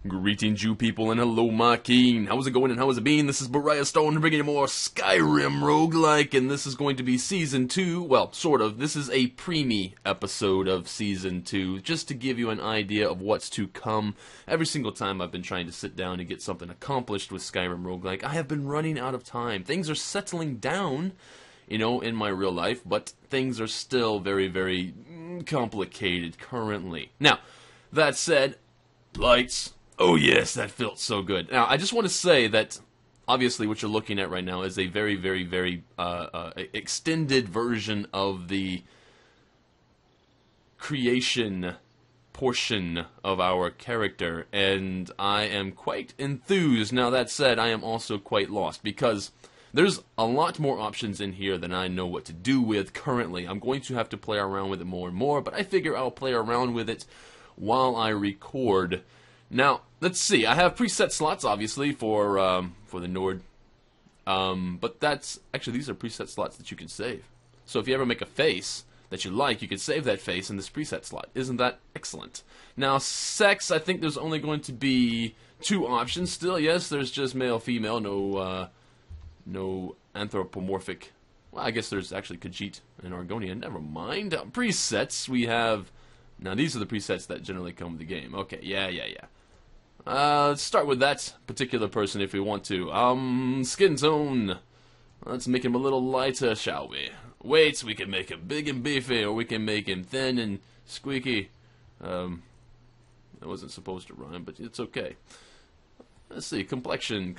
Greetings, you people, and hello, my king. How's it going and how is it been? This is Briarstone bringing you more Skyrim Roguelike, and this is going to be Season 2. Well, sort of. This is a preemie episode of Season 2, just to give you an idea of what's to come. Every single time I've been trying to sit down and get something accomplished with Skyrim Roguelike, I have been running out of time. Things are settling down, you know, in my real life, but things are still very, very complicated currently. Now, that said, lights. Oh yes, that felt so good. Now, I just want to say that, obviously, what you're looking at right now is a very, very, very extended version of the creation portion of our character, and I am quite enthused. Now, that said, I am also quite lost, because there's a lot more options in here than I know what to do with currently. I'm going to have to play around with it more and more, but I figure I'll play around with it while I record. Now, let's see. I have preset slots, obviously, for the Nord. But that's... Actually, these are preset slots that you can save. So if you ever make a face that you like, you can save that face in this preset slot. Isn't that excellent? Now, sex, I think there's only going to be 2 options still. Yes, there's just male, female, no anthropomorphic. Well, I guess there's actually Khajiit and Argonian. Never mind. Presets, we have... Now, these are the presets that generally come with the game. Okay, yeah. Let's start with that particular person if we want to. Skin tone. Let's make him a little lighter, shall we? Weight, we can make him big and beefy, or we can make him thin and squeaky. That wasn't supposed to rhyme, but it's okay. Let's see, complexion.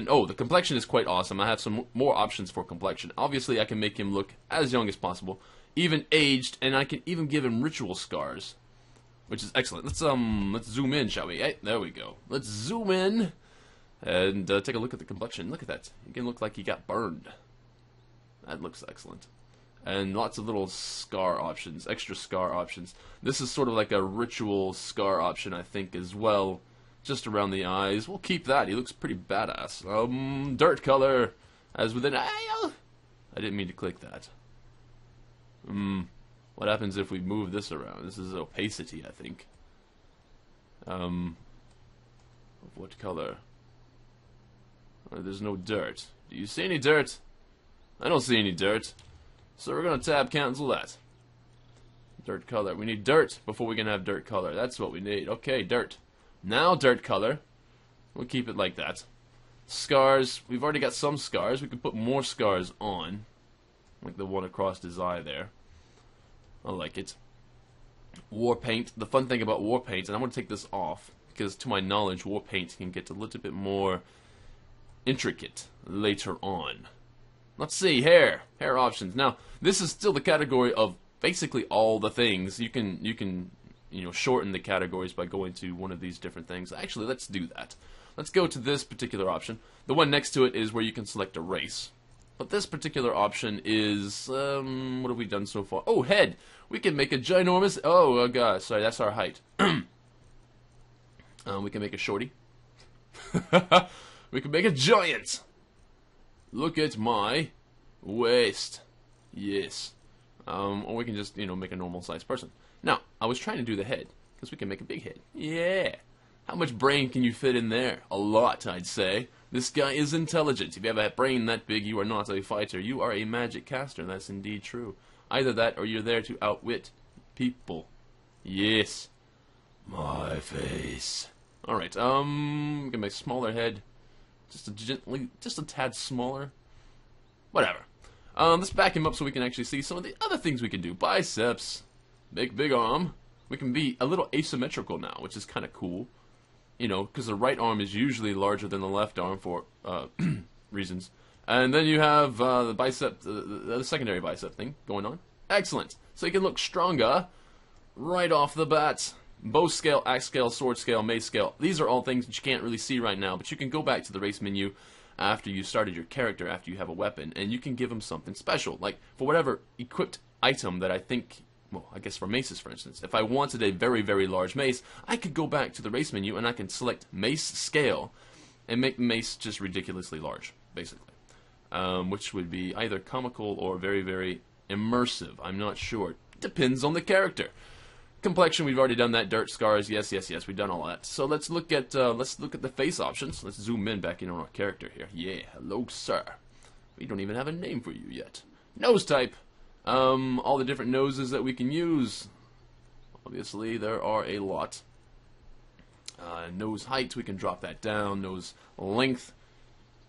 Oh, the complexion is quite awesome. I have some more options for complexion. Obviously, I can make him look as young as possible, even aged, and I can even give him ritual scars, which is excellent. Let's zoom in, shall we? Hey, there we go. Let's zoom in and take a look at the complexion. Look at that. He can look like he got burned. That looks excellent. And lots of little scar options, extra scar options. This is sort of like a ritual scar option, I think, as well. Just around the eyes. We'll keep that. He looks pretty badass. Dirt color. As within... I didn't mean to click that. What happens if we move this around? This is opacity, I think. Of what color? Oh, there's no dirt. Do you see any dirt? I don't see any dirt. So we're going to tab cancel that. Dirt color. We need dirt before we can have dirt color. That's what we need. Okay, dirt. Now dirt color. We'll keep it like that. Scars. We've already got some scars. We can put more scars on. Like the one across his eye there. I like it. War paint. The fun thing about war paint, and I'm going to take this off, because to my knowledge, war paint can get a little bit more intricate later on. Let's see, hair. Hair options. Now, this is still the category of basically all the things. You can shorten the categories by going to one of these different things. Actually, let's do that. Let's go to this particular option. The one next to it is where you can select a race. But this particular option is, what have we done so far? Oh, head! We can make a ginormous... Oh, God, sorry, that's our height. We can make a shorty. We can make a giant! Look at my waist. Yes. Or we can just, make a normal-sized person. Now, I was trying to do the head, because we can make a big head. Yeah! How much brain can you fit in there? A lot, I'd say. This guy is intelligent. If you have a brain that big, you are not a fighter. You are a magic caster. That's indeed true. Either that, or you're there to outwit people. Yes. My face. Alright, we can make a smaller head. Just a tad smaller. Whatever. Let's back him up so we can actually see some of the other things we can do. Biceps. Make big arm. We can be a little asymmetrical now, which is kind of cool. Because the right arm is usually larger than the left arm for reasons. And then you have the bicep, the secondary bicep thing going on. Excellent. So you can look stronger right off the bat. Bow scale, axe scale, sword scale, mace scale. These are all things that you can't really see right now, but you can go back to the race menu after you started your character, after you have a weapon, and you can give him something special. Like, for whatever equipped item that I think... Well, I guess for maces, for instance. If I wanted a very, very large mace, I could go back to the race menu and I can select mace scale and make mace just ridiculously large, basically. Which would be either comical or very, very immersive. I'm not sure. Depends on the character. Complexion, we've already done that. Dirt scars, yes, yes, yes, we've done all that. So let's look at the face options. Let's zoom in back in on our character here. Yeah, hello, sir. We don't even have a name for you yet. Nose type. All the different noses that we can use. Obviously, there are a lot. Nose height, we can drop that down. Nose length.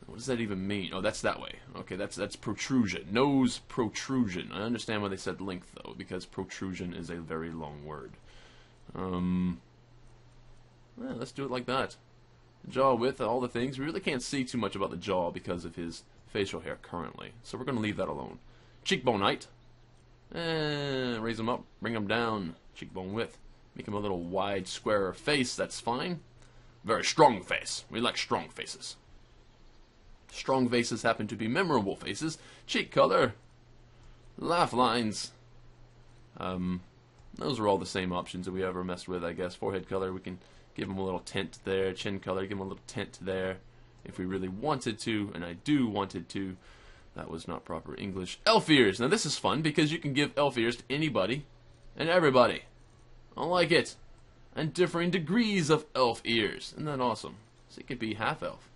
What does that even mean? Oh, that's that way. Okay, that's protrusion. Nose protrusion. I understand why they said length, though, because protrusion is a very long word. Yeah, let's do it like that. Jaw width, all the things. We really can't see too much about the jaw because of his facial hair currently, so we're going to leave that alone. Cheekbone height. Raise him up, bring him down. Cheekbone width. Make him a little wide, square face, that's fine. Very strong face. We like strong faces. Strong faces happen to be memorable faces. Cheek color. Laugh lines. Those are all the same options that we ever messed with, I guess. Forehead color, we can give him a little tint there. Chin color, give him a little tint there. If we really wanted to, and I do wanted to. That was not proper English. Elf ears. Now this is fun because you can give elf ears to anybody and everybody. I like it. And differing degrees of elf ears. Isn't that awesome? So it could be half elf.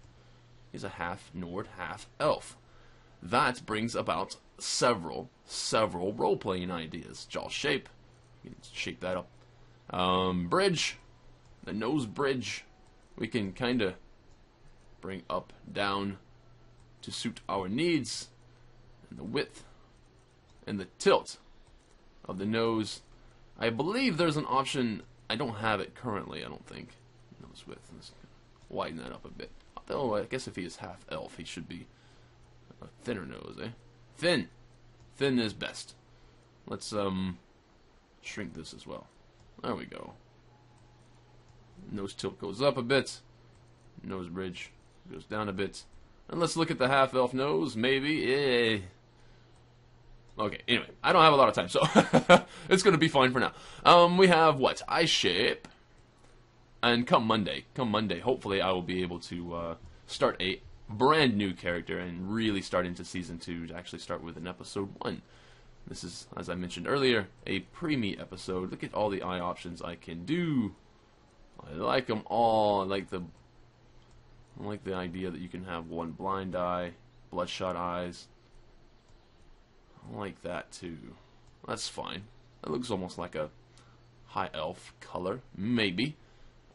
He's a half Nord, half elf. That brings about several role-playing ideas. Jaw shape. You can shape that up. Bridge. The nose bridge. We can kind of bring up, down to suit our needs. And the width. And the tilt of the nose. I believe there's an option. I don't have it currently, I don't think. Nose width. Let's widen that up a bit. Though, I guess if he is half elf, he should be a thinner nose, eh? Thin! Thin is best. Let's, shrink this as well. There we go. Nose tilt goes up a bit. Nose bridge goes down a bit. And let's look at the half elf nose, maybe. Okay, anyway, I don't have a lot of time, so it's going to be fine for now. We have, what? Eye shape. And come Monday, hopefully I will be able to start a brand new character and really start into Season 2 to actually start with an Episode 1. This is, as I mentioned earlier, a pre-me episode. Look at all the eye options I can do. I like them all. I like the idea that you can have one blind eye, bloodshot eyes. I like that too. That's fine. That looks almost like a high elf color, maybe.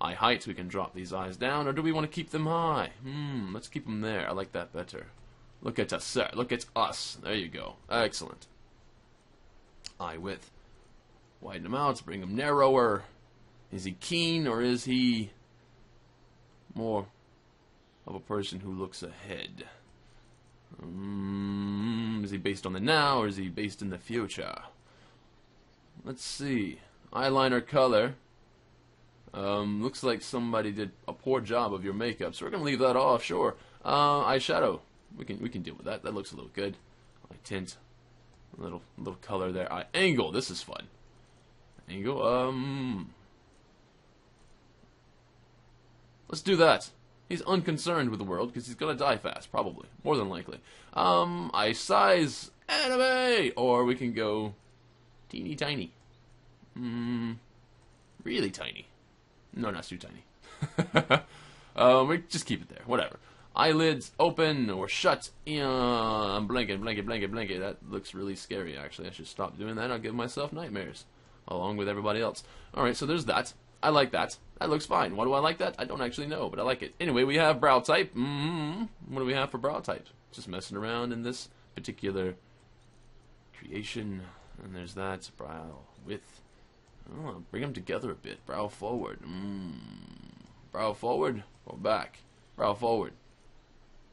Eye height, we can drop these eyes down, or do we want to keep them high? Let's keep them there. I like that better. Look at us, sir. Look at us. There you go. Excellent. Eye width. Widen them out, bring them narrower. Is he keen, or is he more of a person who looks ahead? Is he based on the now, or is he based in the future? Let's see. Eyeliner color. Looks like somebody did a poor job of your makeup, so we're gonna leave that off. Sure. Eyeshadow. We can deal with that. That looks a little good. Eye tint. A little color there. Eye angle. This is fun. Angle. Let's do that. He's unconcerned with the world because he's gonna die fast, probably, more than likely. Eye size. Anime. Or we can go teeny tiny. Really tiny. No, not too tiny. We just keep it there. Whatever. Eyelids open or shut. I'm blinking. That looks really scary, actually. I should stop doing that. I'll give myself nightmares. Along with everybody else. Alright, so there's that. I like that. That looks fine. Why do I like that? I don't actually know, but I like it. Anyway, we have brow type. What do we have for brow type? Just messing around in this particular creation. And there's that. Brow width. Oh, bring them together a bit. Brow forward. Brow forward or back? Brow forward.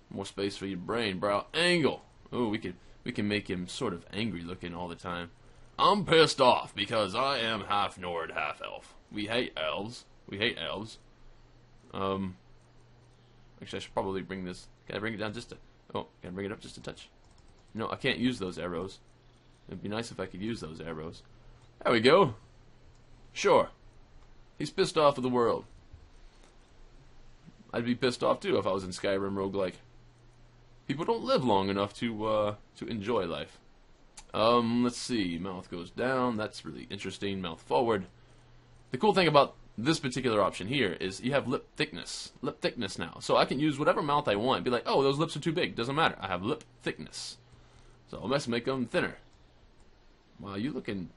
More space for your brain. Brow angle. Oh, we can make him sort of angry looking all the time. I'm pissed off because I am half Nord, half elf. We hate elves. Actually, I should probably bring this. Can I bring it down just a... Oh, can I bring it up just a touch? No, I can't use those arrows. It'd be nice if I could use those arrows. There we go. Sure. He's pissed off with the world. I'd be pissed off too if I was in Skyrim Roguelike. People don't live long enough to enjoy life. Let's see. Mouth goes down. That's really interesting. Mouth forward. The cool thing about this particular option here is you have lip thickness now. So I can use whatever mouth I want. Be like, oh, those lips are too big. Doesn't matter. I have lip thickness. So let's make them thinner. Wow, you looking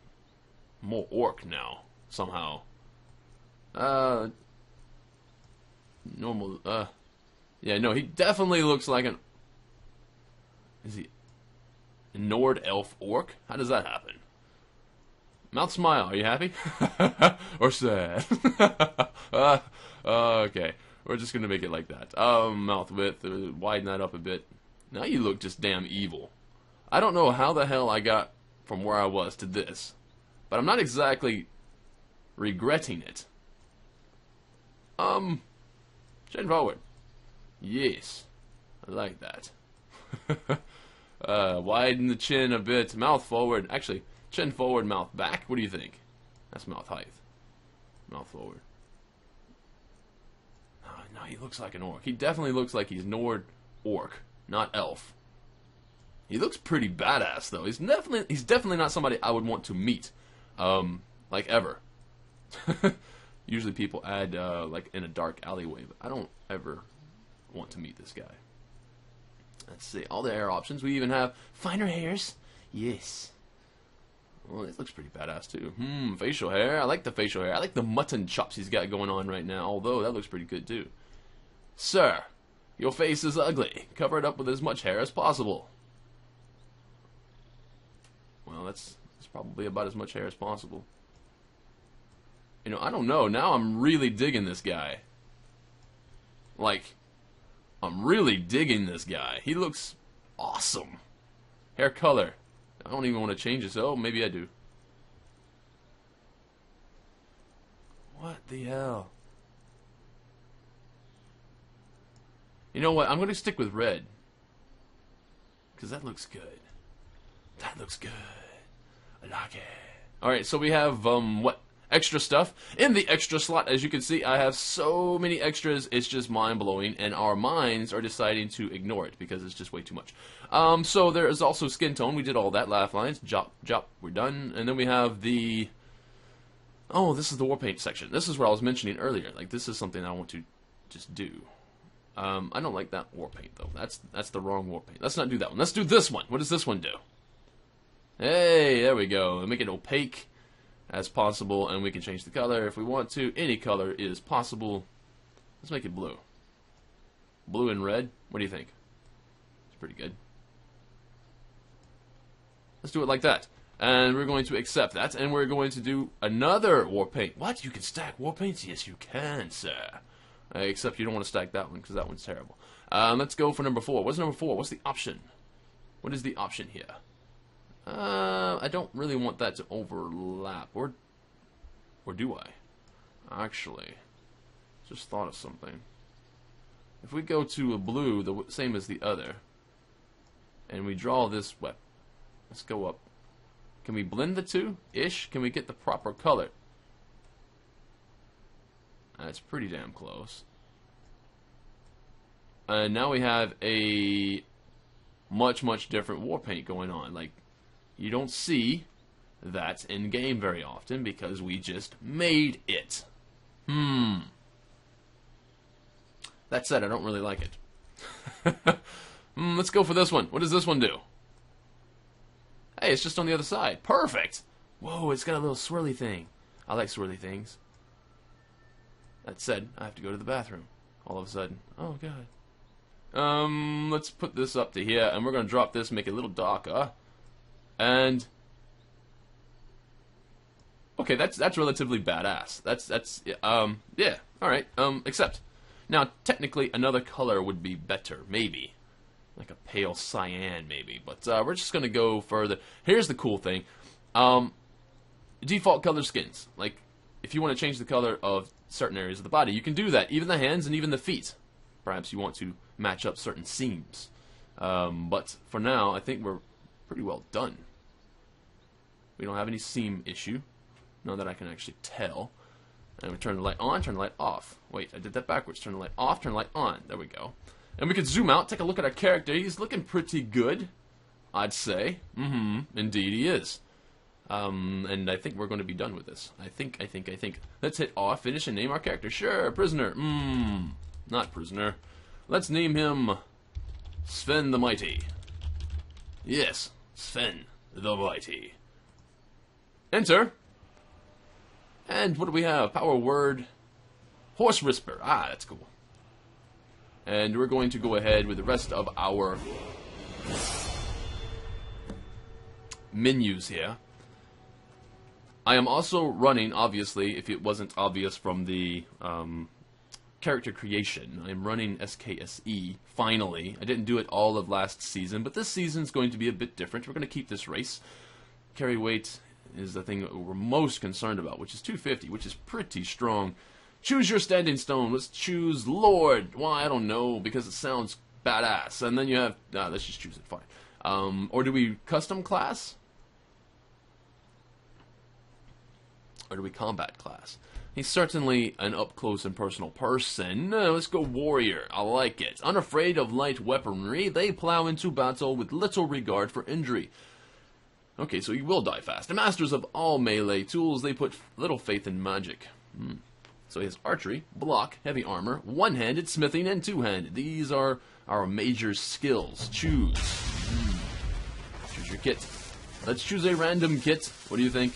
more orc now, somehow. Normal, yeah, no, he definitely looks like an... Is he a Nord elf orc? How does that happen? Mouth smile, are you happy? Or sad? Okay, we're just gonna make it like that. Mouth width, widen that up a bit. Now you look just damn evil. I don't know how the hell I got from where I was to this, but I'm not exactly regretting it. Chin forward. Yes, I like that. Widen the chin a bit, mouth forward. Actually, chin forward, mouth back. What do you think? That's mouth height. Mouth forward. Oh, no, he looks like an orc. He definitely looks like he's Nord orc, not elf. He looks pretty badass though. He's definitely not somebody I would want to meet, like ever. Usually people add like in a dark alleyway, but I don't ever want to meet this guy. Let's see, all the hair options. We even have finer hairs. Yes. Well, this looks pretty badass too. Facial hair. I like the facial hair. I like the mutton chops he's got going on right now, although that looks pretty good too. Sir, your face is ugly. Cover it up with as much hair as possible. Well, that's probably about as much hair as possible. You know, I don't know. Now I'm really digging this guy. Like, I'm really digging this guy. He looks awesome. Hair color. I don't even want to change this. Oh, maybe I do. What the hell? You know what? I'm going to stick with red. Because that looks good. That looks good. I like it. Alright, so we have, what? Extra stuff. In the extra slot, as you can see, I have so many extras, it's just mind-blowing, and our minds are deciding to ignore it because it's just way too much. So there is also skin tone. We did all that. Laugh lines. Jop, jop. We're done. And then we have the... Oh, this is the war paint section. This is where I was mentioning earlier. Like, this is something I want to just do. I don't like that war paint, though. That's the wrong war paint. Let's not do that one. Let's do this one. What does this one do? Hey, there we go. Make it opaque as possible, and we can change the color if we want to. Any color is possible. Let's make it blue. Blue and red. What do you think? It's pretty good. Let's do it like that. And we're going to accept that, and we're going to do another war paint. What? You can stack war paints? Yes, you can, sir. Except you don't want to stack that one, because that one's terrible. Let's go for number 4. What's number 4? What's the option? What is the option here? I don't really want that to overlap, or do I? Actually, just thought of something. If we go to a blue, the same as the other, and we draw this web, let's go up. Can we blend the two? Ish? Can we get the proper color? That's pretty damn close. And now we have a much, much different war paint going on. Like, you don't see that in game very often because we just made it. That said, I don't really like it. Let's go for this one. What does this one do? Hey, it's just on the other side. Perfect. Whoa, it's got a little swirly thing. I like swirly things. That said, I have to go to the bathroom. All of a sudden. Oh, God. Let's put this up to here, and we're going to drop this, make it a little darker. And okay, that's relatively badass. That's yeah, all right. Except now technically another color would be better, maybe like a pale cyan, maybe. But we're just gonna go further. Here's the cool thing: default color skins. Like if you want to change the color of certain areas of the body, you can do that. Even the hands and even the feet. Perhaps you want to match up certain seams. But for now, I think we're pretty well done. We don't have any seam issue. None that I can actually tell. And we turn the light on, turn the light off. Wait, I did that backwards. Turn the light off, turn the light on. There we go. And we could zoom out, take a look at our character. He's looking pretty good, I'd say. Indeed he is. And I think we're going to be done with this. I think. Let's hit off, finish, and name our character. Sure, prisoner. Not prisoner. Let's name him Sven the Mighty. Yes, Sven the Mighty. Enter. And what do we have? Power word. Horse whisper. Ah, that's cool. And we're going to go ahead with the rest of our menus here. I am also running, obviously, if it wasn't obvious from the character creation, I'm running SKSE, finally. I didn't do it all of last season, but this season's going to be a bit different. We're going to keep this race. Carry weight is the thing that we're most concerned about, which is 250, which is pretty strong. Choose your standing stone. Let's choose Lord. Well, I don't know, because it sounds badass. And then you have... let's just choose it, fine. Or do we custom class? Or do we combat class? He's certainly an up-close and personal person. Let's go warrior. I like it. Unafraid of light weaponry, they plow into battle with little regard for injury. Okay, so you will die fast. The masters of all melee tools, they put little faith in magic. So he has archery, block, heavy armor, one-handed, smithing, and two-handed. These are our major skills. Choose. Choose your kit. Let's choose a random kit. What do you think?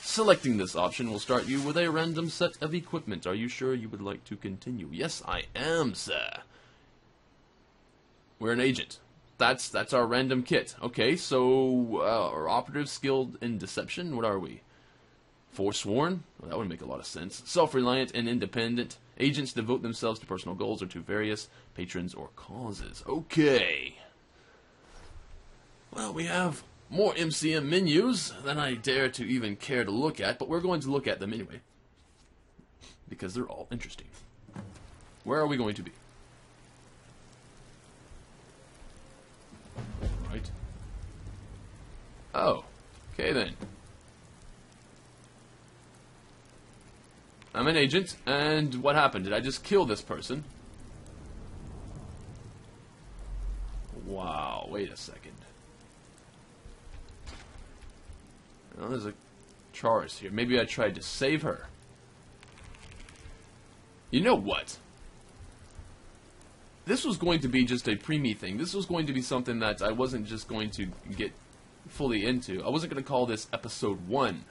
Selecting this option will start you with a random set of equipment. Are you sure you would like to continue? Yes, I am, sir. We're an agent. That's our random kit. Okay, so our operative skilled in deception. What are we? Forsworn? Well, that would make a lot of sense. Self-reliant and independent. Agents devote themselves to personal goals or to various patrons or causes. Okay. Well, we have more MCM menus than I dare to even care to look at, but we're going to look at them anyway, because they're all interesting. Where are we going to be? Right. Oh, okay then. I'm an agent, and what happened? Did I just kill this person? Wow, wait a second. Oh, there's a Charis here. Maybe I tried to save her. You know what? This was going to be just a preemie thing. This was going to be something that I wasn't just going to get fully into. I wasn't going to call this episode 1.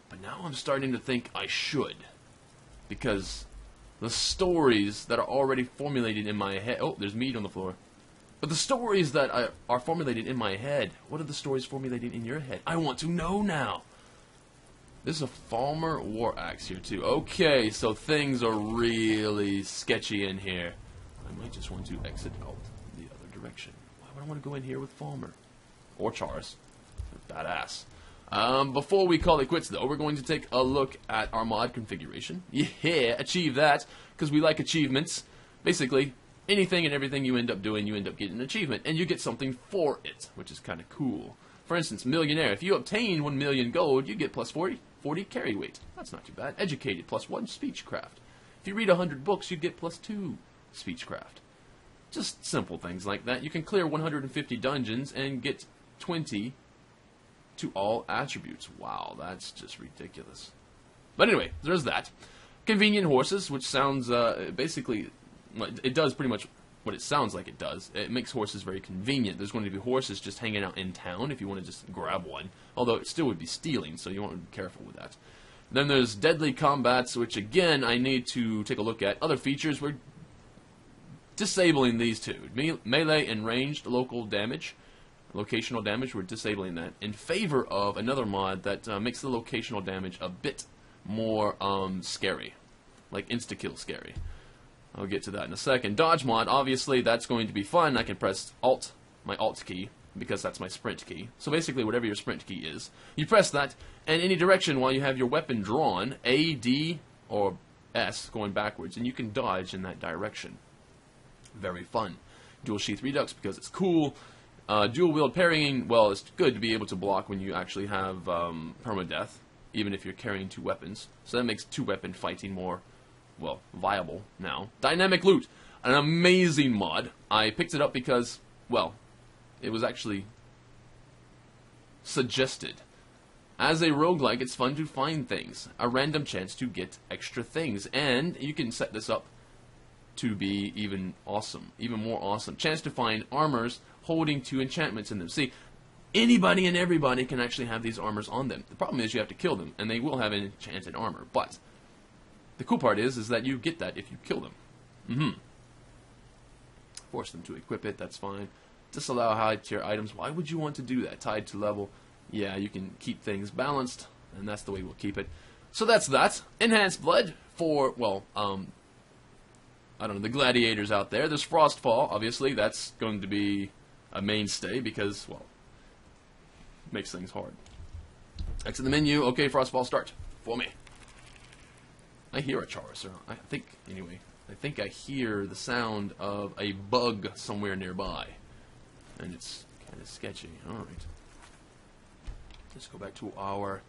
But now I'm starting to think I should. Because the stories that are already formulated in my head... Oh, there's meat on the floor. But the stories that are formulated in my head, what are the stories formulated in your head? I want to know now. There's a Falmer War Axe here too. Okay, so things are really sketchy in here. I might just want to exit out the other direction. Why would I want to go in here with Falmer? Or Charis. They're badass. Before we call it quits though, we're going to take a look at our mod configuration. Yeah, achieve that, because we like achievements. Basically, anything and everything you end up doing, you end up getting an achievement, and you get something for it, which is kind of cool. For instance, millionaire. If you obtain 1 million gold, you get plus 40 carry weight. That's not too bad. Educated, plus 1 speechcraft. If you read 100 books, you get plus 2 speechcraft. Just simple things like that. You can clear 150 dungeons and get 20 to all attributes. Wow, that's just ridiculous. But anyway, there's that. Convenient horses, which sounds basically... It does pretty much what it sounds like it does. It makes horses very convenient. There's going to be horses just hanging out in town if you want to just grab one. Although it still would be stealing, so you want to be careful with that. Then there's deadly combats, which again I need to take a look at. Other features, we're disabling these two. Melee and ranged local damage. Locational damage, we're disabling that in favor of another mod that makes the locational damage a bit more scary. Like insta-kill scary. I'll get to that in a second. Dodge mod, obviously that's going to be fun. I can press Alt, my Alt key, because that's my sprint key. So basically whatever your sprint key is, you press that, and any direction while you have your weapon drawn, A, D, or S, going backwards, and you can dodge in that direction. Very fun. Dual sheath redux because it's cool. Dual wield parrying, well, it's good to be able to block when you actually have permadeath, even if you're carrying 2 weapons. So that makes 2-weapon fighting more, well, viable now. Dynamic loot, an amazing mod. I picked it up because, well, it was actually suggested As a roguelike, it's fun to find things, a random chance to get extra things, and you can set this up to be even awesome, even more awesome. Chance to find armors holding 2 enchantments in them. See, anybody and everybody can actually have these armors on them. The problem is you have to kill them, and they will have an enchanted armor. But the cool part is that you get that if you kill them. Force them to equip it, that's fine. Disallow high tier items. Why would you want to do that? Tied to level. Yeah, you can keep things balanced, and that's the way we'll keep it. So that's that. Enhanced blood for, well, I don't know, the gladiators out there. There's Frostfall, obviously. That's going to be a mainstay because, well, it makes things hard. Exit the menu. Okay, Frostfall, start for me. I hear a Charis. I think, anyway, I think I hear the sound of a bug somewhere nearby. And it's kind of sketchy. Alright. Let's go back to our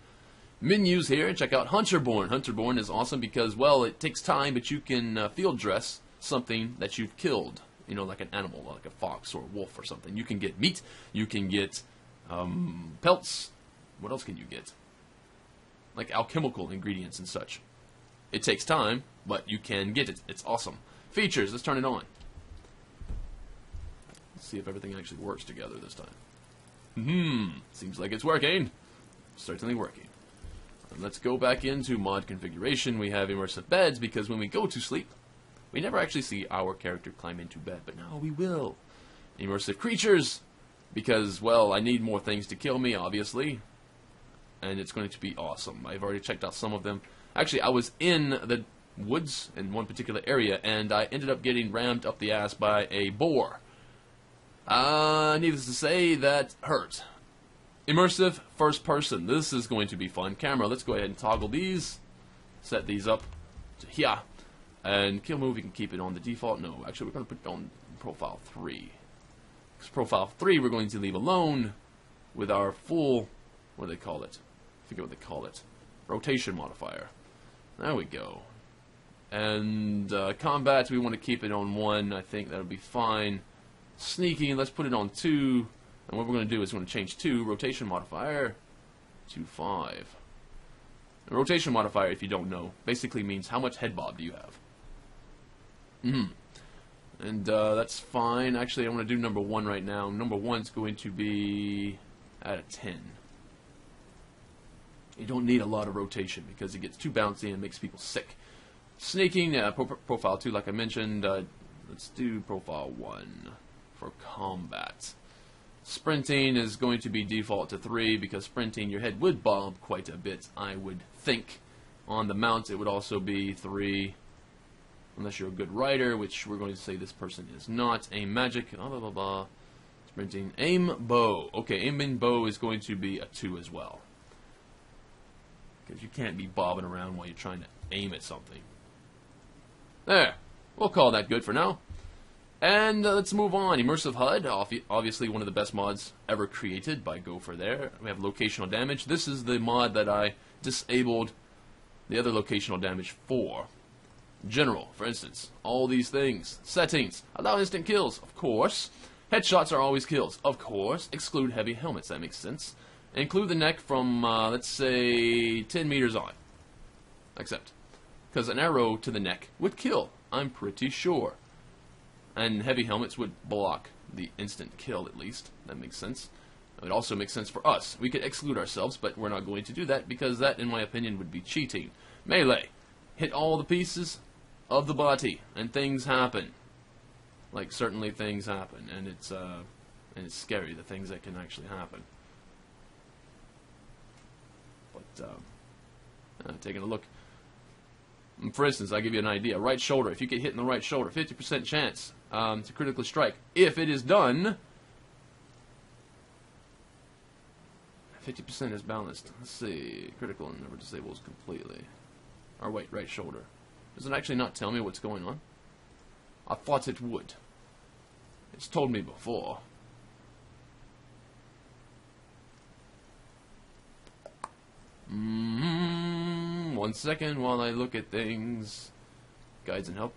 menus here and check out Hunterborn. Hunterborn is awesome because, well, it takes time, but you can field dress something that you've killed. You know, like an animal, like a fox or a wolf or something. You can get meat. You can get pelts. What else can you get? Like alchemical ingredients and such. It takes time, but you can get it. It's awesome. Features. Let's turn it on. Let's see if everything actually works together this time. Seems like it's working. Certainly working. And let's go back into mod configuration. We have immersive beds because when we go to sleep, we never actually see our character climb into bed, but now we will. Immersive creatures because, well, I need more things to kill me, obviously. And it's going to be awesome. I've already checked out some of them. Actually, I was in the woods in one particular area, and I ended up getting rammed up the ass by a boar. Needless to say, that hurt. Immersive first person. This is going to be fun. Camera, let's go ahead and toggle these. Set these up to here. And kill move, we can keep it on the default. No, actually, we're going to put it on profile 3. Because profile 3 we're going to leave alone with our full, what do they call it? I forget what they call it. Rotation modifier. There we go. And combat, we want to keep it on 1. I think that'll be fine. Sneaking, let's put it on 2. And what we're going to do is we're going to change 2, rotation modifier, to 5. The rotation modifier, if you don't know, basically means how much head bob do you have. And that's fine. Actually, I want to do number 1 right now. Number 1 is going to be out of 10. You don't need a lot of rotation because it gets too bouncy and makes people sick. Sneaking, profile 2, like I mentioned. Let's do profile 1 for combat. Sprinting is going to be default to 3 because sprinting, your head would bob quite a bit, I would think. On the mount, it would also be 3, unless you're a good rider, which we're going to say this person is not. Aim magic, blah, blah, blah, blah. Sprinting, aim bow. Okay, aiming bow is going to be a 2 as well. Because you can't be bobbing around while you're trying to aim at something. There. We'll call that good for now. And let's move on. Immersive HUD, obviously one of the best mods ever created by Gopher there. We have locational damage. This is the mod that I disabled the other locational damage for. General, for instance. All these things. Settings. Allow instant kills, of course. Headshots are always kills, of course. Exclude heavy helmets, that makes sense. Include the neck from, let's say, 10 meters on. Accept. Because an arrow to the neck would kill, I'm pretty sure. And heavy helmets would block the instant kill, at least. That makes sense. It would also make sense for us. We could exclude ourselves, but we're not going to do that because that, in my opinion, would be cheating. Melee. Hit all the pieces of the body, and things happen. Like, certainly things happen, and it's scary, the things that can actually happen. But, taking a look. For instance, I'll give you an idea. Right shoulder. If you get hit in the right shoulder, 50% chance to critically strike. If it is done, 50% is balanced. Let's see. Critical and never disables completely. Or wait, right shoulder. Does it actually not tell me what's going on? I thought it would. It's told me before. One second while I look at things. Guides and help.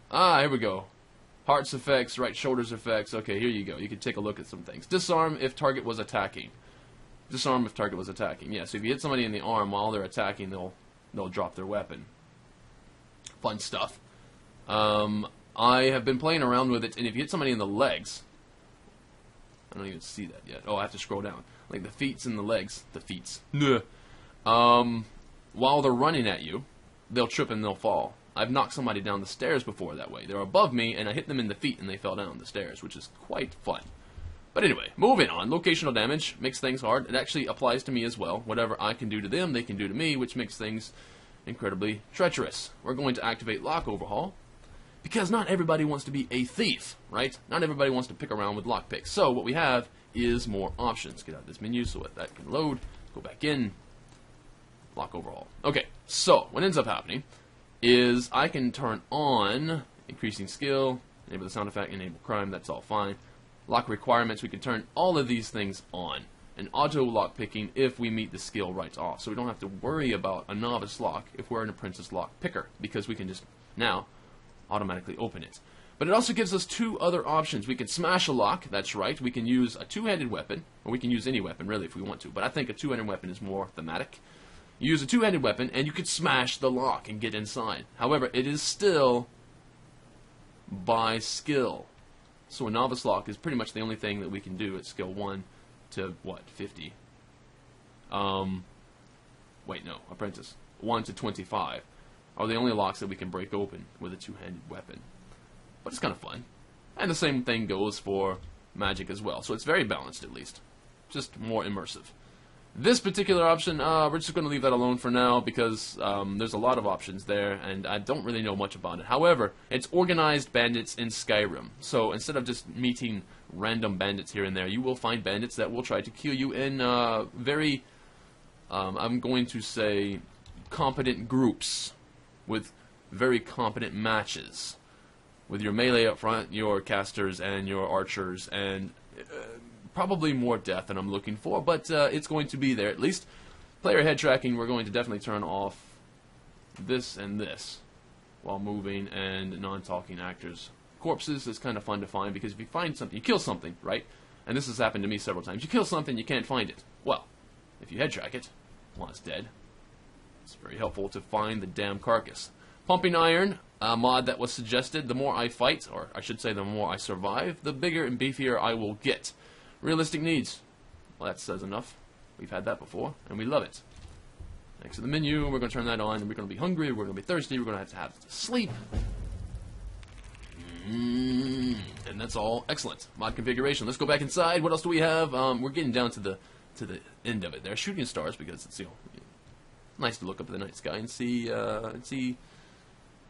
Ah, here we go. Hearts effects, right shoulders effects. Okay, here you go. You can take a look at some things. Disarm if target was attacking. Disarm if target was attacking. Yeah, so if you hit somebody in the arm while they're attacking, they'll drop their weapon. Fun stuff. I have been playing around with it, and if you hit somebody in the legs, I don't even see that yet. Oh, I have to scroll down. Like the feet and the legs. The feet. While they're running at you, they'll trip and they'll fall. I've knocked somebody down the stairs before that way. They're above me, and I hit them in the feet, and they fell down the stairs, which is quite fun. But anyway, moving on. Locational damage makes things hard. It actually applies to me as well. Whatever I can do to them, they can do to me, which makes things incredibly treacherous. We're going to activate lock overhaul, because not everybody wants to be a thief, right? Not everybody wants to pick around with lockpicks. So what we have is more options. Get out of this menu so that can load. Go back in. Lock overhaul. Okay, so what ends up happening is I can turn on increasing skill, enable the sound effect, enable crime, that's all fine. Lock requirements, we can turn all of these things on. And auto lock picking if we meet the skill right off. So we don't have to worry about a novice lock if we're an apprentice lock picker, because we can just now automatically open it. But it also gives us two other options. We can smash a lock, that's right. We can use a two-handed weapon, or we can use any weapon really if we want to, but I think a two-handed weapon is more thematic. You use a two-handed weapon, and you could smash the lock and get inside. However, it is still by skill. So a novice lock is pretty much the only thing that we can do at skill 1 to, what, 50? Wait, no, apprentice. 1 to 25 are the only locks that we can break open with a two-handed weapon. But it's kind of fun. And the same thing goes for magic as well. So it's very balanced, at least. Just more immersive. This particular option, we're just going to leave that alone for now because there's a lot of options there, and I don't really know much about it. However, it's organized bandits in Skyrim. So instead of just meeting random bandits here and there, you will find bandits that will try to kill you in very, I'm going to say, competent groups with very competent matches. With your melee up front, your casters, and your archers, and probably more death than I'm looking for, but it's going to be there at least. Player head tracking, we're going to definitely turn off this and this while moving, and non-talking actors. Corpses is kind of fun to find because if you find something, you kill something, right? And this has happened to me several times. You kill something, you can't find it. Well, if you head track it, while it's dead, it's very helpful to find the damn carcass. Pumping iron, a mod that was suggested. The more I fight, or I should say the more I survive, the bigger and beefier I will get. Realistic needs. Well, that says enough. We've had that before, and we love it. Next to the menu, we're going to turn that on, and we're going to be hungry, we're going to be thirsty, we're going to have to sleep. And that's all excellent. Mod configuration. Let's go back inside. What else do we have? We're getting down to the end of it. They're shooting stars because it's, you know, nice to look up at the night sky and see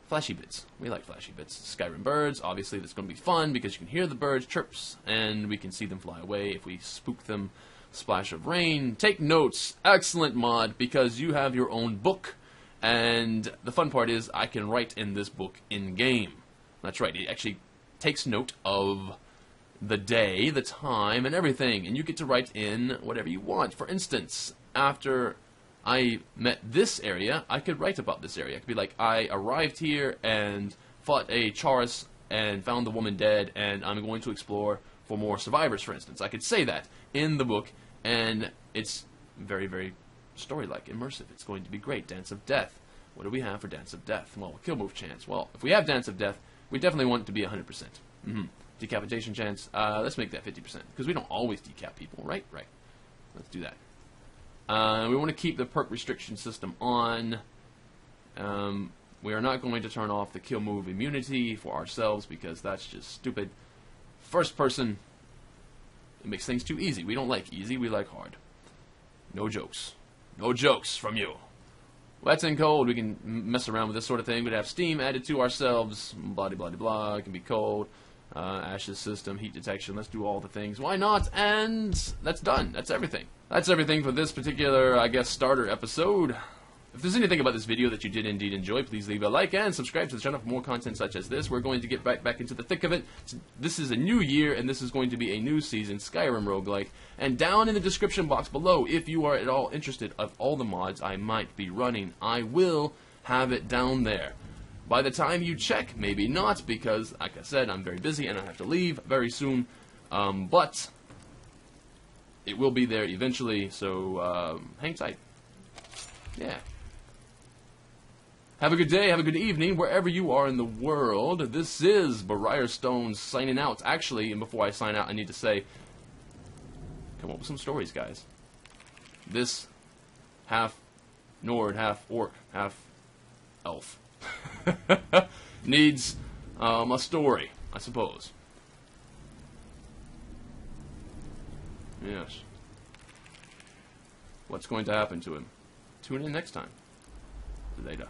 flashy bits. We like flashy bits. Skyrim birds, obviously that's going to be fun because you can hear the birds chirps and we can see them fly away if we spook them. Splash of rain. Take notes. Excellent mod because you have your own book, and the fun part is I can write in this book in-game. That's right, it actually takes note of the day, the time, and everything, and you get to write in whatever you want. For instance, after I met this area, I could write about this area. I could be like, I arrived here and fought a Chaurus and found the woman dead, and I'm going to explore for more survivors, for instance. I could say that in the book, and it's very, very story-like, immersive. It's going to be great. Dance of Death. What do we have for Dance of Death? Well, kill move chance. Well, if we have Dance of Death, we definitely want it to be 100%. Decapitation chance, let's make that 50%, because we don't always decap people, right? Right. Let's do that. We want to keep the perk restriction system on. We are not going to turn off the kill move immunity for ourselves because that's just stupid. First person, it makes things too easy. We don't like easy, we like hard. No jokes. No jokes from you. Wet and cold, we can mess around with this sort of thing. We'd have steam added to ourselves, blah, blah, blah, blah. It can be cold. Ashes system, heat detection, let's do all the things. Why not? And that's done. That's everything. That's everything for this particular, I guess, starter episode. If there's anything about this video that you did indeed enjoy, please leave a like and subscribe to the channel for more content such as this. We're going to get back into the thick of it. This is a new year, and this is going to be a new season, Skyrim Roguelike. And down in the description box below, if you are at all interested of all the mods I might be running, I will have it down there. By the time you check, maybe not, because, like I said, I'm very busy and I have to leave very soon. But it will be there eventually, so hang tight. Yeah. Have a good day, have a good evening, wherever you are in the world. This is Briarstone signing out. Actually, and before I sign out, I need to say, come up with some stories, guys. This half Nord, half Orc, half Elf needs a story, I suppose. Yes. What's going to happen to him? Tune in next time. Later.